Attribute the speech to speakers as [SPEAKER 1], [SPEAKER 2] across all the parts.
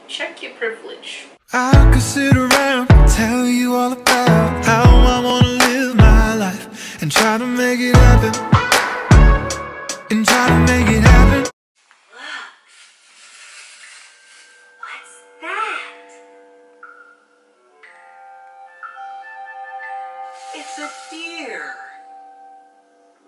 [SPEAKER 1] Check your privilege.
[SPEAKER 2] I could sit around and tell you all about how I wanna live my life and try to make it happen. And try to make it happen.
[SPEAKER 3] What's that? It's a deer.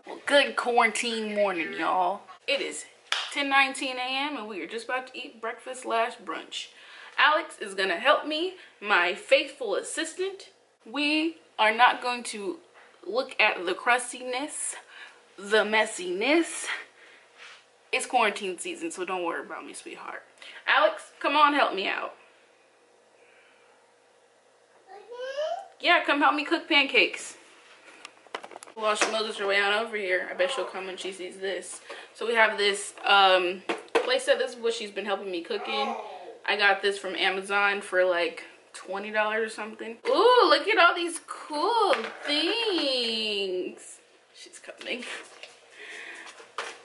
[SPEAKER 1] Well, good quarantine morning, y'all. It is 10:19 a.m. and we are just about to eat breakfast / brunch. Alex is gonna help me, my faithful assistant. We are not going to look at the crustiness, the messiness. It's quarantine season, so don't worry about me, sweetheart. Alex, come on, help me out. Yeah, come help me cook pancakes. While she mothers her way on over here, I bet she'll come when she sees this. So we have this playset. This is what she's been helping me cook in. I got this from Amazon for like $20 or something. Ooh, look at all these cool things. She's coming.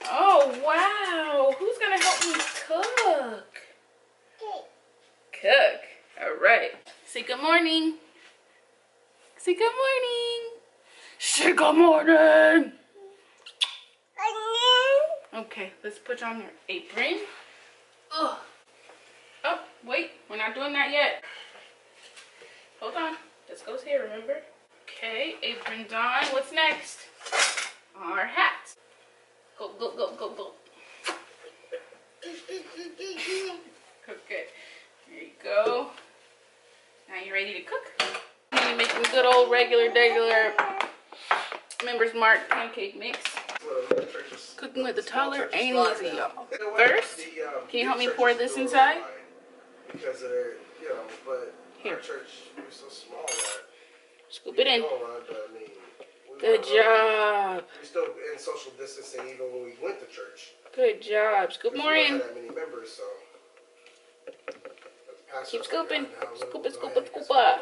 [SPEAKER 1] Oh, wow. Who's gonna help me cook? Cook. All right. Say good morning. Say good morning. Say good morning. Okay, let's put on your apron. Ugh. Oh, wait. We're not doing that yet. Hold on. This goes here, remember? Okay, apron's on. What's next? Our hats. Go, go, go, go, go. Okay, here you go. Now you ready to cook? You're making good old regular Members Mark pancake mix. Cooking with a toddler ain't easy, y'all. First, can you help me pour this inside?
[SPEAKER 4] Because they're, you know, but
[SPEAKER 1] here.
[SPEAKER 4] Our church was so small that
[SPEAKER 1] scoop it in.
[SPEAKER 4] Good
[SPEAKER 1] job.
[SPEAKER 4] We still in social distancing even when we went to church.
[SPEAKER 1] Good job. Scoop more in.
[SPEAKER 4] We don't have that many members, so.
[SPEAKER 1] Keep scooping. Scoop it, scoop it, scoop it.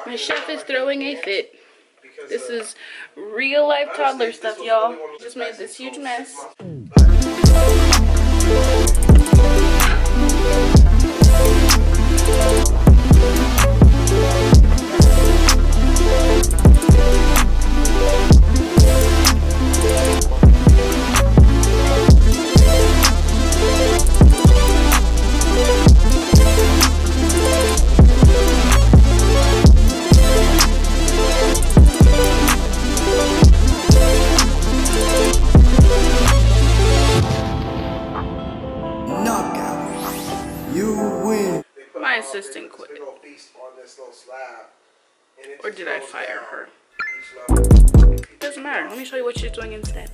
[SPEAKER 1] My chef is throwing a fit. This is real life toddler stuff, y'all. Just made this huge mess. My assistant quit. Or did I fire her? Doesn't matter. Let me show you what she's doing instead.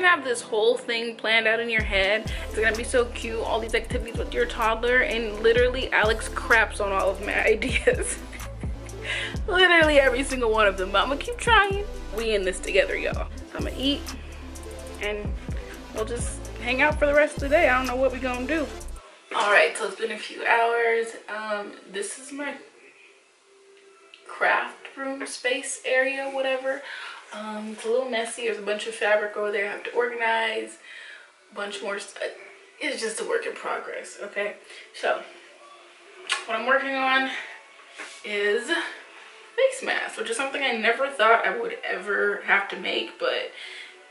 [SPEAKER 1] have this whole thing planned out in your head. It's gonna be so cute, all these activities with your toddler, and literally Alex craps on all of my ideas. Literally every single one of them, but I'm gonna keep trying. We in this together, y'all. So I'm gonna eat and we'll just hang out for the rest of the day. I don't know what we're gonna do. All right, so it's been a few hours. This is my craft room space area, whatever. It's a little messy. There's a bunch of fabric over there I have to organize, a bunch more stuff. It's just a work in progress. Okay, so what I'm working on is face masks, which is something I never thought I would ever have to make, but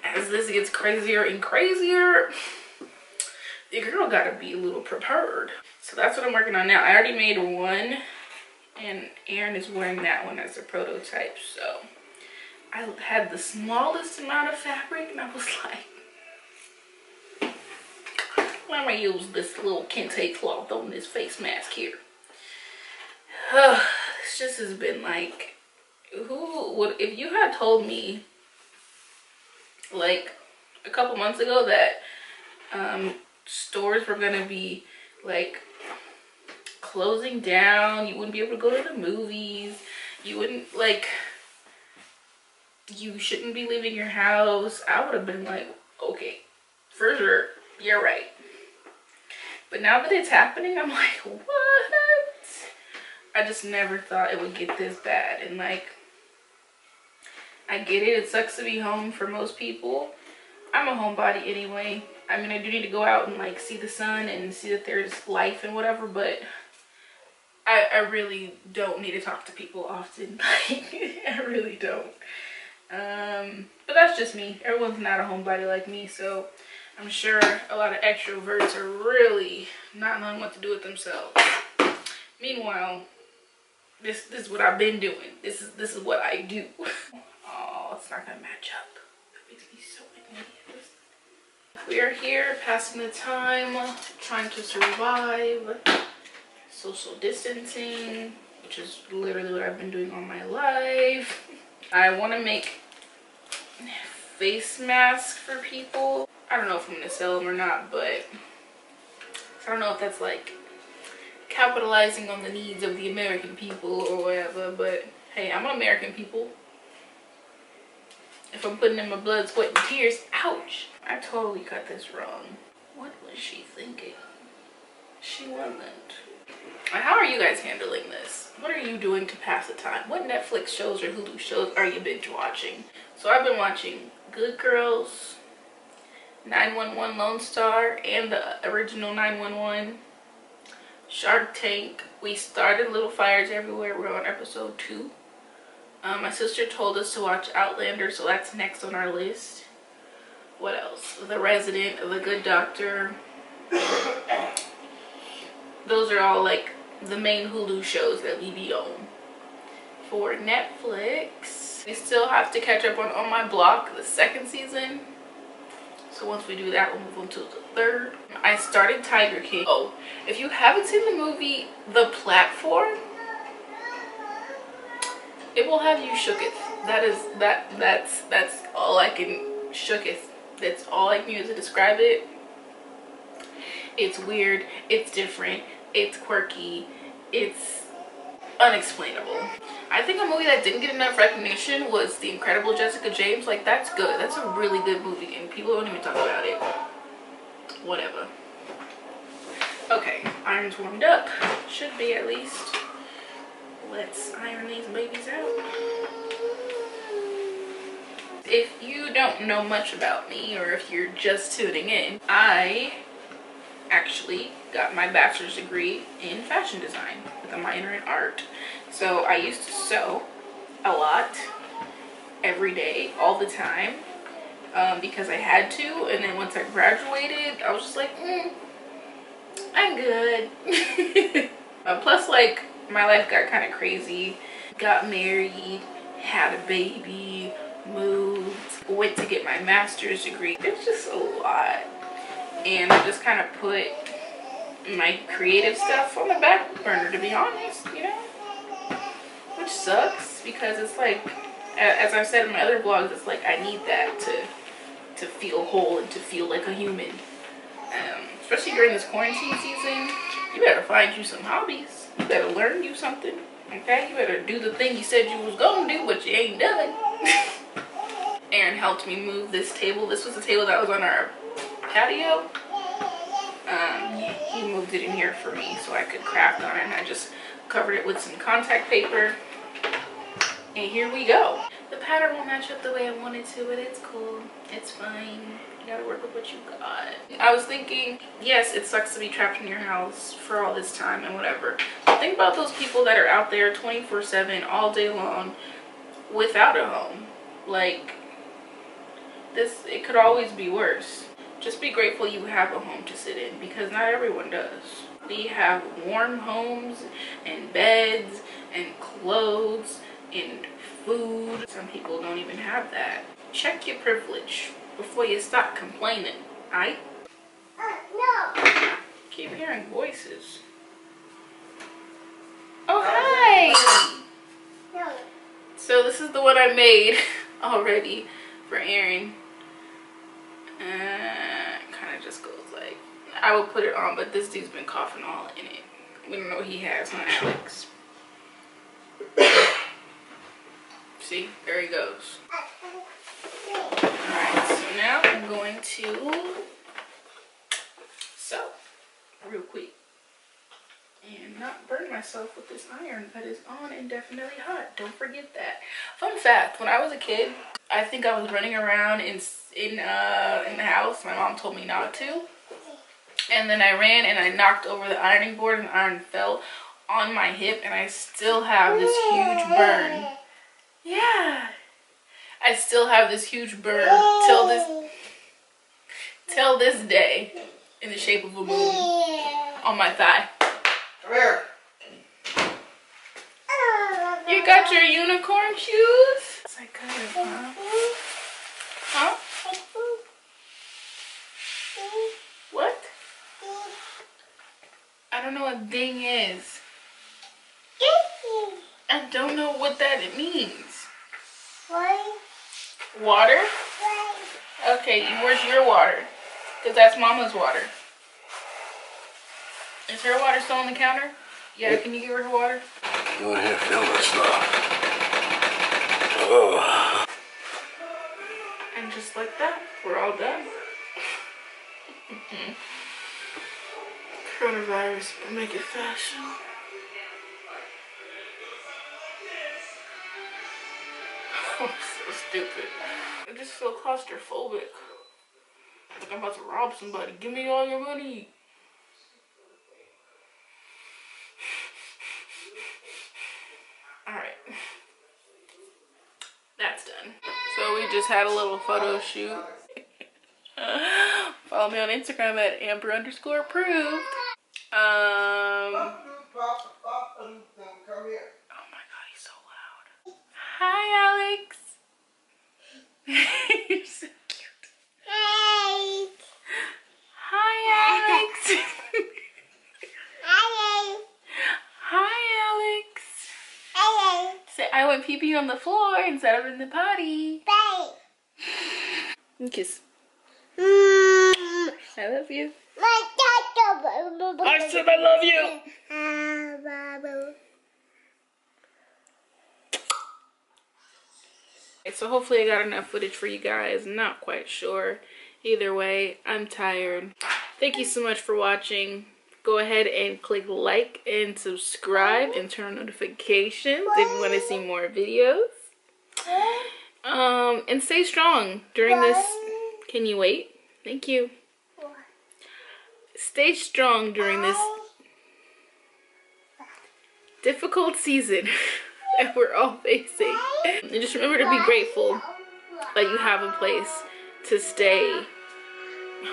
[SPEAKER 1] as this gets crazier and crazier, the girl gotta be a little prepared. So that's what I'm working on now. I already made one, and Aaron is wearing that one as a prototype. So I had the smallest amount of fabric, and I was like, let me use this little kente cloth on this face mask here. This just has been like, who would, if you had told me like a couple months ago that stores were gonna be like closing down, you wouldn't be able to go to the movies, you wouldn't, like, you shouldn't be leaving your house, I would have been like, okay, for sure, you're right. But now that it's happening, I'm like, what? I just never thought it would get this bad. And like, I get it, it sucks to be home for most people. I'm a homebody anyway. I mean, I do need to go out and like see the sun and see that there's life and whatever, but I really don't need to talk to people often. I really don't. But that's just me. Everyone's not a homebody like me, so I'm sure a lot of extroverts are really not knowing what to do with themselves. Meanwhile, this is what I've been doing. This is what I do. Oh, it's not gonna match up. That makes me so envious. We are here passing the time, trying to survive, social distancing, which is literally what I've been doing all my life. I want to make face masks for people. I don't know if I'm gonna sell them or not, but I don't know if that's like capitalizing on the needs of the American people or whatever, but hey, I'm an American people. If I'm putting in my blood, sweat, and tears, ouch. I totally got this wrong. What was she thinking? She wasn't. How are you guys handling this? What are you doing to pass the time? What Netflix shows or Hulu shows are you binge watching? So I've been watching Good Girls, 911 Lone Star, and the original 911, Shark Tank. We started Little Fires Everywhere. We're on episode 2. My sister told us to watch Outlander, so that's next on our list. What else? The Resident, The Good Doctor. Those are all like the main Hulu shows that we be on. For Netflix, we still have to catch up on My Block, the 2nd season. So once we do that, we'll move on to the 3rd. I started Tiger King. Oh, if you haven't seen the movie The Platform, it will have you shooketh. That's all I can shooketh. That's all I can use to describe it. It's weird, it's different, it's quirky, it's unexplainable. I think a movie that didn't get enough recognition was The Incredible Jessica James. Like, that's good. That's a really good movie and people don't even talk about it. Whatever. Okay, iron's warmed up. Should be at least. Let's iron these babies out. If you don't know much about me, or if you're just tuning in, I actually got my bachelor's degree in fashion design with a minor in art. So I used to sew a lot, every day, all the time, because I had to. And then once I graduated, I was just like, I'm good. Plus, like, my life got kind of crazy. Got married, had a baby, moved, went to get my master's degree. It's just a lot. And I just kind of put my creative stuff on the back burner, to be honest, you know? Which sucks, because it's like, as I've said in my other vlogs, it's like I need that to to feel whole and to feel like a human. Especially during this quarantine season, you better find you some hobbies. You better learn you something, okay? You better do the thing you said you was gonna do, but you ain't done. Aaron helped me move this table. This was the table that was on our patio. He moved it in here for me so I could craft on it, and I just covered it with some contact paper. And here we go. The pattern won't match up the way I wanted to, but it's cool. It's fine. You gotta work with what you got. I was thinking, yes, it sucks to be trapped in your house for all this time and whatever. But think about those people that are out there 24/7 all day long without a home. Like, this, it could always be worse. Just be grateful you have a home to sit in, because not everyone does. We have warm homes and beds and clothes and food. Some people don't even have that. Check your privilege before you start complaining, alright?
[SPEAKER 3] No.
[SPEAKER 1] Keep hearing voices. Oh, hi!
[SPEAKER 3] No.
[SPEAKER 1] So this is the one I made already for Aaron. Kind of just goes like, I will put it on, but this dude's been coughing all in it. We don't know what he has, huh, Alex? See, there he goes. Alright, so now I'm going to sew real quick and not burn myself with this iron that is on and definitely hot. Don't forget that. Fun fact, when I was a kid, I think I was running around in the house. My mom told me not to. And then I ran and I knocked over the ironing board and the iron fell on my hip, and I still have this huge burn. Yeah. I still have this huge burn till this day in the shape of a moon on my thigh.
[SPEAKER 4] Come here.
[SPEAKER 1] You got your unicorn shoes? It's like kind of, huh? Huh? What? I don't know what ding is. I don't know what that means. Water? Okay, where's your water? Because that's Mama's water. Is her water still on the counter? Yeah, can you give her her water?
[SPEAKER 5] Go ahead, fill that stuff. Oh.
[SPEAKER 1] And just like that, we're all done. Coronavirus can make it fashion. I'm so stupid. I just feel claustrophobic. Like I'm about to rob somebody. Give me all your money. Alright. That's done. So we just had a little photo shoot. Follow me on Instagram at Amber_approved.
[SPEAKER 4] Come here.
[SPEAKER 1] Oh my god, he's so loud. Hi, Alex. You're so cute.
[SPEAKER 3] Hey.
[SPEAKER 1] Hi, Alex.
[SPEAKER 3] Hey.
[SPEAKER 1] Hi, Alex.
[SPEAKER 3] Hey.
[SPEAKER 1] Say, I went pee-pee on the floor instead of in the potty.
[SPEAKER 3] Hey.
[SPEAKER 1] And kiss.
[SPEAKER 3] Mm.
[SPEAKER 1] I love you.
[SPEAKER 3] My dad.
[SPEAKER 1] I said I love you. So hopefully I got enough footage for you guys. Not quite sure. Either way, I'm tired. Thank you so much for watching. Go ahead and click like and subscribe and turn on notifications if you want to see more videos. And stay strong during this. Can you wait? Thank you. Stay strong during this difficult season that we're all facing. And just remember to be grateful that you have a place to stay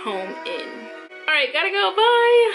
[SPEAKER 1] home in. Alright, gotta go. Bye.